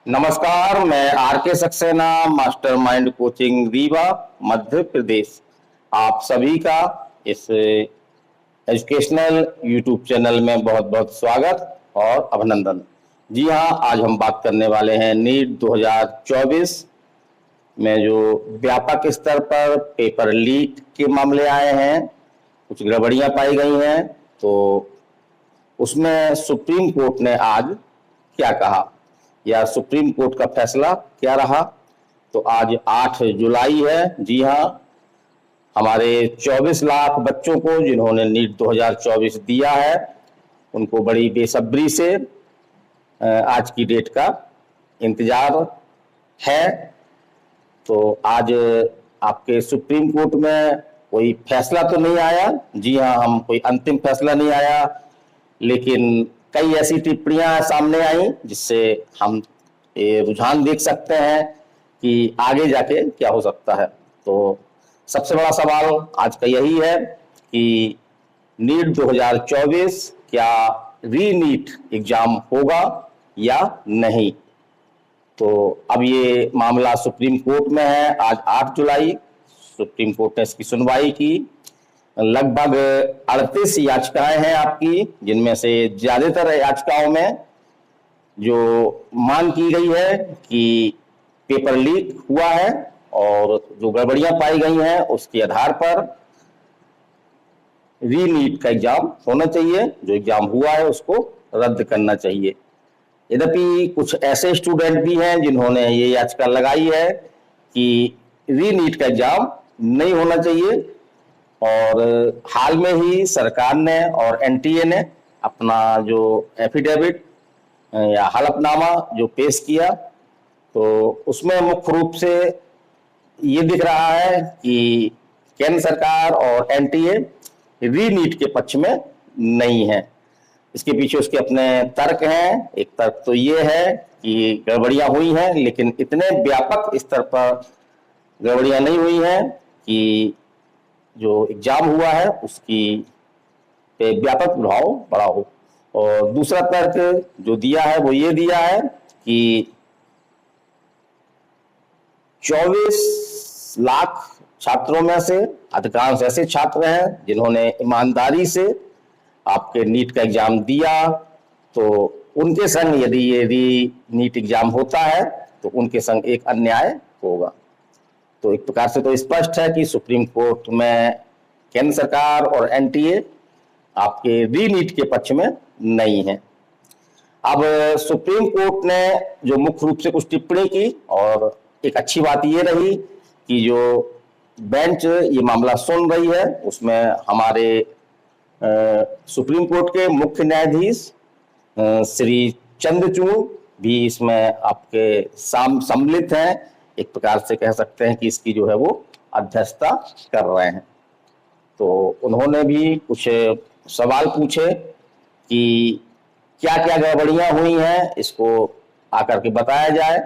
नमस्कार, मैं आर के सक्सेना, मास्टरमाइंड कोचिंग रीवा, मध्य प्रदेश। आप सभी का इस एजुकेशनल यूट्यूब चैनल में बहुत बहुत स्वागत और अभिनंदन। जी हाँ, आज हम बात करने वाले हैं नीट 2024 में जो व्यापक स्तर पर पेपर लीक के मामले आए हैं, कुछ गड़बड़ियां पाई गई हैं, तो उसमें सुप्रीम कोर्ट ने आज क्या कहा या सुप्रीम कोर्ट का फैसला क्या रहा। तो आज 8 जुलाई है। जी हाँ, हमारे 24 लाख बच्चों को जिन्होंने नीट 2024 दिया है, उनको बड़ी बेसब्री से आज की डेट का इंतजार है। तो आज आपके सुप्रीम कोर्ट में कोई फैसला तो नहीं आया। जी हाँ, हम कोई अंतिम फैसला नहीं आया, लेकिन कई ऐसी टिप्पणियां सामने आई जिससे हम ये रुझान देख सकते हैं कि आगे जाके क्या हो सकता है। तो सबसे बड़ा सवाल आज का यही है कि नीट 2024 क्या री नीट एग्जाम होगा या नहीं। तो अब ये मामला सुप्रीम कोर्ट में है। आज 8 जुलाई सुप्रीम कोर्ट ने इसकी सुनवाई की। लगभग 38 याचिकाएं हैं आपकी, जिनमें से ज्यादातर याचिकाओं में जो मांग की गई है कि पेपर लीक हुआ है और जो गड़बड़ियां पाई गई हैं उसके आधार पर री नीट का एग्जाम होना चाहिए, जो एग्जाम हुआ है उसको रद्द करना चाहिए। यद्यपि कुछ ऐसे स्टूडेंट भी हैं जिन्होंने ये याचिका लगाई है कि री नीट का एग्जाम नहीं होना चाहिए। और हाल में ही सरकार ने और एनटीए ने अपना जो एफिडेविट या हलफनामा जो पेश किया, तो उसमें मुख्य रूप से ये दिख रहा है कि केंद्र सरकार और एनटीए री नीट के पक्ष में नहीं है। इसके पीछे उसके अपने तर्क हैं। एक तर्क तो ये है कि गड़बड़ियां हुई हैं, लेकिन इतने व्यापक स्तर पर गड़बड़ियां नहीं हुई हैं कि जो एग्जाम हुआ है उसकी पे व्यापक प्रभाव पड़ा हो। और दूसरा तर्क जो दिया है वो ये दिया है कि 24 लाख छात्रों में से अधिकांश ऐसे छात्र हैं जिन्होंने ईमानदारी से आपके नीट का एग्जाम दिया, तो उनके संग यदि ये नीट एग्जाम होता है तो उनके संग एक अन्याय होगा। तो एक प्रकार से तो स्पष्ट है कि सुप्रीम कोर्ट में केंद्र सरकार और एनटीए आपके री नीट के पक्ष में नहीं है। अब सुप्रीम कोर्ट ने जो मुख्य रूप से कुछ टिप्पणी की, और एक अच्छी बात ये रही कि जो बेंच ये मामला सुन रही है उसमें हमारे सुप्रीम कोर्ट के मुख्य न्यायाधीश श्री चंद्रचूड़ भी इसमें आपके सम्मिलित हैं। एक प्रकार से कह सकते हैं कि इसकी जो है वो अध्यक्षता कर रहे हैं। तो उन्होंने भी कुछ सवाल पूछे कि क्या क्या गड़बड़ियां हुई हैं, इसको आकर के बताया जाए।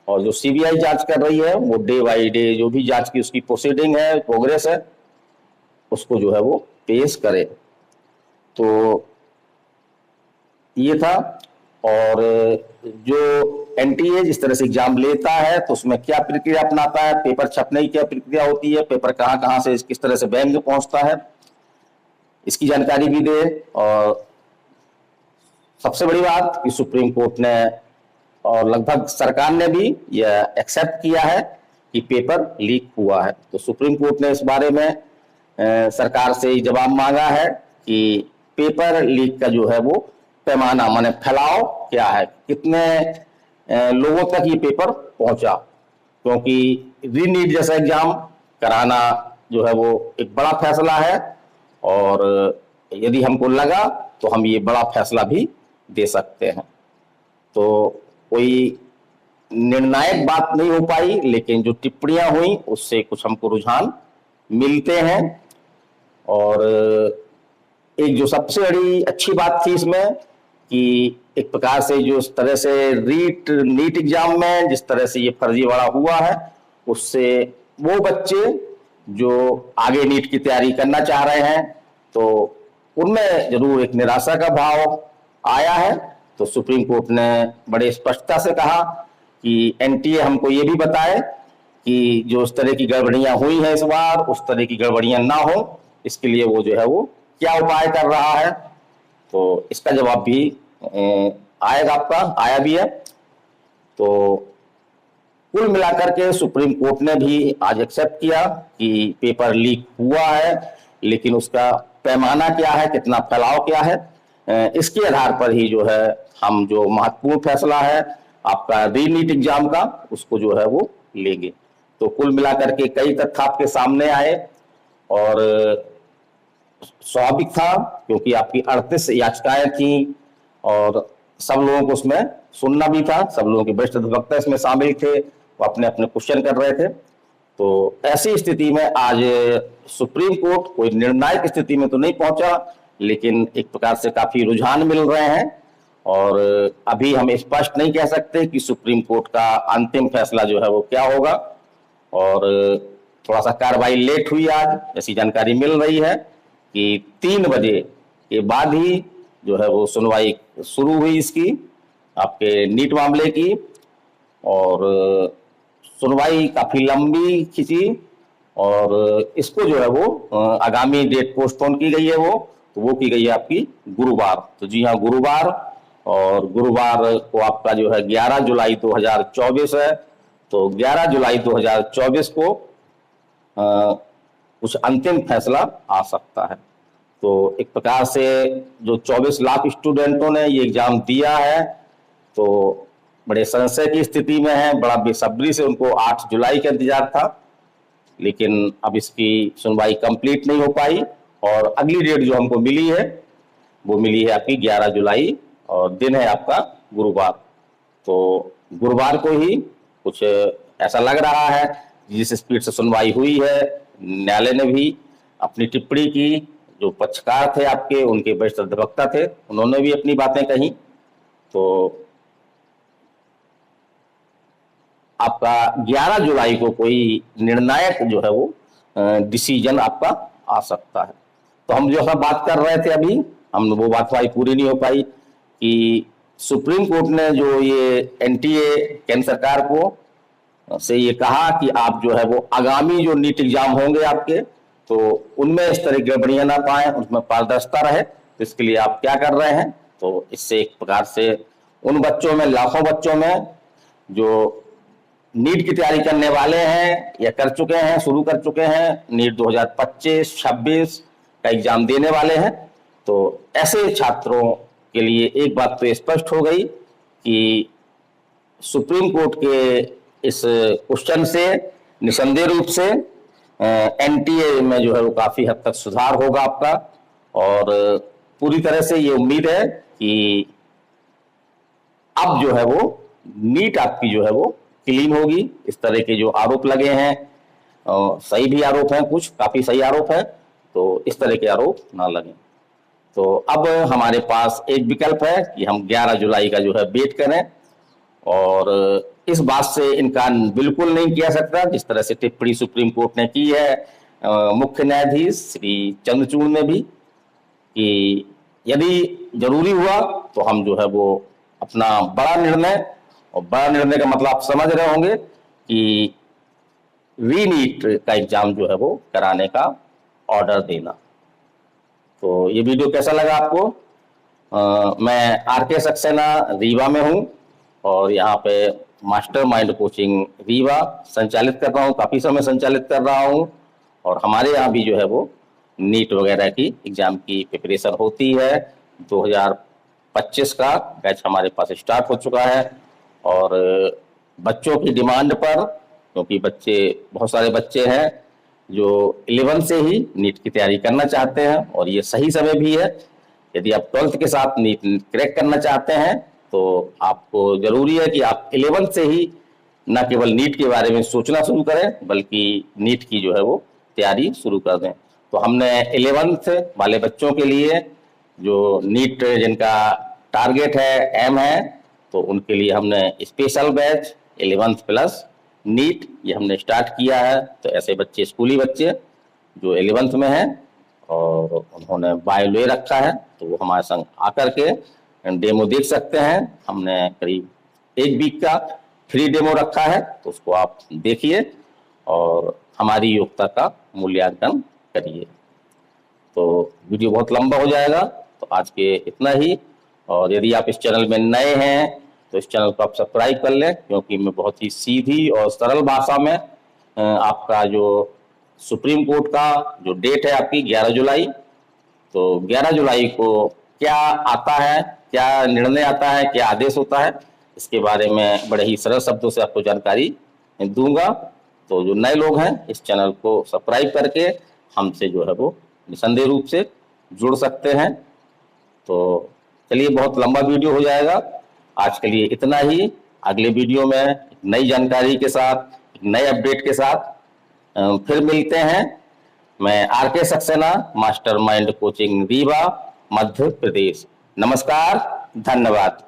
और जो सीबीआई जांच कर रही है वो डे बाई डे जो भी जांच की उसकी प्रोसीडिंग है, प्रोग्रेस है, उसको जो है वो पेश करे। तो ये था। और जो एनटीए जिस तरह से एग्जाम लेता है तो उसमें क्या प्रक्रिया अपनाता है, पेपर छपने की क्या प्रक्रिया होती है, पेपर कहां कहां से किस तरह से बैंक में पहुंचता है, इसकी जानकारी भी दे। और सबसे बड़ी बात कि सुप्रीम कोर्ट ने और लगभग सरकार ने भी यह एक्सेप्ट किया है कि पेपर लीक हुआ है। तो सुप्रीम कोर्ट ने इस बारे में सरकार से जवाब मांगा है कि पेपर लीक का जो है वो पैमाना माने फैलाव क्या है, कितने लोगों तक ये पेपर पहुंचा। क्योंकि री नीट जैसा एग्जाम कराना जो है वो एक बड़ा फैसला है, और यदि हमको लगा तो हम ये बड़ा फैसला भी दे सकते हैं। तो कोई निर्णायक बात नहीं हो पाई, लेकिन जो टिप्पणियां हुई उससे कुछ हमको रुझान मिलते हैं। और एक जो सबसे बड़ी अच्छी बात थी इसमें कि एक प्रकार से जो इस तरह से नीट एग्जाम में जिस तरह से ये फर्जीवाड़ा हुआ है, उससे वो बच्चे जो आगे नीट की तैयारी करना चाह रहे हैं तो उनमें जरूर एक निराशा का भाव आया है। तो सुप्रीम कोर्ट ने बड़े स्पष्टता से कहा कि एनटीए हमको ये भी बताए कि जो उस तरह की गड़बड़ियां हुई हैं इस बार, उस तरह की गड़बड़ियां ना हो, इसके लिए वो जो है वो क्या उपाय कर रहा है। तो इसका जवाब भी आएगा आपका, आया भी है। तो कुल मिलाकर के सुप्रीम कोर्ट ने भी आज एक्सेप्ट किया कि पेपर लीक हुआ है, लेकिन उसका पैमाना क्या है, कितना फैलाव क्या है, इसके आधार पर ही जो है हम जो महत्वपूर्ण फैसला है आपका रीनीट एग्जाम का, उसको जो है वो लेंगे। तो कुल मिलाकर के कई तथ्य आपके सामने आए और स्वाभाविक था क्योंकि आपकी 38 याचिकाएं थी और सब लोगों को उसमें सुनना भी था, सब लोगों के वरिष्ठ अधिवक्ता इसमें शामिल थे, वो अपने अपने क्वेश्चन कर रहे थे। तो ऐसी स्थिति में आज सुप्रीम कोर्ट कोई निर्णायक स्थिति में तो नहीं पहुंचा, लेकिन एक प्रकार से काफी रुझान मिल रहे हैं और अभी हम स्पष्ट नहीं कह सकते कि सुप्रीम कोर्ट का अंतिम फैसला जो है वो क्या होगा। और थोड़ा सा कार्रवाई लेट हुई आज, ऐसी जानकारी मिल रही है कि 3 बजे के बाद ही जो है वो सुनवाई शुरू हुई इसकी, आपके नीट मामले की। और सुनवाई काफी लंबी खिंची और इसको जो है वो आगामी डेट पोस्टपोन की गई है, वो की गई है आपकी गुरुवार। तो जी हाँ, गुरुवार, और गुरुवार को आपका जो है 11 जुलाई 2024 है। तो 11 जुलाई 2024 को कुछ अंतिम फैसला आ सकता है। तो एक प्रकार से जो 24 लाख स्टूडेंटों ने ये एग्जाम दिया है तो बड़े संशय की स्थिति में है, बड़ा बेसब्री से उनको 8 जुलाई का इंतजार था, लेकिन अब इसकी सुनवाई कंप्लीट नहीं हो पाई और अगली डेट जो हमको मिली है वो मिली है आपकी 11 जुलाई और दिन है आपका गुरुवार। तो गुरुवार को ही कुछ ऐसा लग रहा है, जिस स्पीड से सुनवाई हुई है, न्यायालय ने भी अपनी टिप्पणी की, जो पक्षकार थे आपके, उनके वरिष्ठ अधिवक्ता थे, उन्होंने भी अपनी बातें कही। तो आपका 11 जुलाई को कोई निर्णायक जो है वो डिसीजन आपका आ सकता है। तो हम जो है बात कर रहे थे अभी, हम वो बात हमारी पूरी नहीं हो पाई कि सुप्रीम कोर्ट ने जो ये एनटीए केंद्र सरकार को से ये कहा कि आप जो है वो आगामी जो नीट एग्जाम होंगे आपके, तो उनमें इस तरह की गड़बड़ियां ना पाए, उसमें पारदर्शिता रहे, तो इसके लिए आप क्या कर रहे हैं। तो इससे एक प्रकार से उन बच्चों में, लाखों बच्चों में जो नीट की तैयारी करने वाले हैं या कर चुके हैं, शुरू कर चुके हैं, नीट 2025-26 का एग्जाम देने वाले हैं, तो ऐसे छात्रों के लिए एक बात तो स्पष्ट हो गई कि सुप्रीम कोर्ट के इस क्वेश्चन से निसंदेह रूप से एनटीए में जो है वो काफी हद तक सुधार होगा आपका। और पूरी तरह से ये उम्मीद है कि अब जो है वो नीट आपकी जो है वो क्लीन होगी। इस तरह के जो आरोप लगे हैं, सही भी आरोप हैं, कुछ काफी सही आरोप है, तो इस तरह के आरोप ना लगे। तो अब हमारे पास एक विकल्प है कि हम 11 जुलाई का जो है वेट करें, और इस बात से इनकार बिल्कुल नहीं किया सकता, जिस तरह से टिप्पणी सुप्रीम कोर्ट ने की है मुख्य न्यायाधीश श्री चंद्रचूड़ ने भी, कि यदि जरूरी हुआ तो हम जो है वो अपना बड़ा निर्णय, और बड़ा निर्णय का मतलब आप समझ रहे होंगे कि रीनीट का एग्जाम जो है वो कराने का ऑर्डर देना। तो ये वीडियो कैसा लगा आपको? मैं आरके सक्सेना रीवा में हूँ और यहाँ पे मास्टर माइंड कोचिंग रीवा संचालित कर रहा हूँ, काफ़ी समय संचालित कर रहा हूँ। और हमारे यहाँ भी जो है वो नीट वगैरह की एग्जाम की प्रिपरेशन होती है। 2025 का बैच हमारे पास स्टार्ट हो चुका है और बच्चों की डिमांड पर, क्योंकि बहुत सारे बच्चे हैं जो 11 से ही नीट की तैयारी करना चाहते हैं और ये सही समय भी है। यदि आप 12th के साथ नीट क्रैक करना चाहते हैं तो आपको जरूरी है कि आप 11 से ही न केवल नीट के बारे में सोचना शुरू करें, बल्कि नीट की जो है वो तैयारी शुरू कर दें। तो हमने 11th वाले बच्चों के लिए जो नीट जिनका टारगेट है, एम है, तो उनके लिए हमने special batch 11th plus NEET ये हमने स्टार्ट किया है। तो ऐसे बच्चे, स्कूली बच्चे जो 11th में हैं और उन्होंने बायो ले रखा है, तो वो हमारे संग आकर के डेमो देख सकते हैं। हमने करीब 1 वीक का फ्री डेमो रखा है, तो उसको आप देखिए और हमारी योग्यता का मूल्यांकन करिए। तो वीडियो बहुत लंबा हो जाएगा, तो आज के इतना ही। और यदि आप इस चैनल में नए हैं तो इस चैनल को आप सब्सक्राइब कर लें, क्योंकि मैं बहुत ही सीधी और सरल भाषा में आपका जो सुप्रीम कोर्ट का जो डेट है आपकी 11 जुलाई, तो 11 जुलाई को क्या आता है, क्या निर्णय आता है, क्या आदेश होता है, इसके बारे में बड़े ही सरल शब्दों से आपको जानकारी दूंगा। तो जो नए लोग हैं इस चैनल को सब्सक्राइब करके हमसे जो है वो निसंदेह रूप से जुड़ सकते हैं। तो चलिए, बहुत लंबा वीडियो हो जाएगा, आज के लिए इतना ही। अगले वीडियो में एक नई जानकारी के साथ, एक नए अपडेट के साथ फिर मिलते हैं। मैं R K. Saxena, mastermind coaching Rewa, Madhya Pradesh. नमस्कार, धन्यवाद।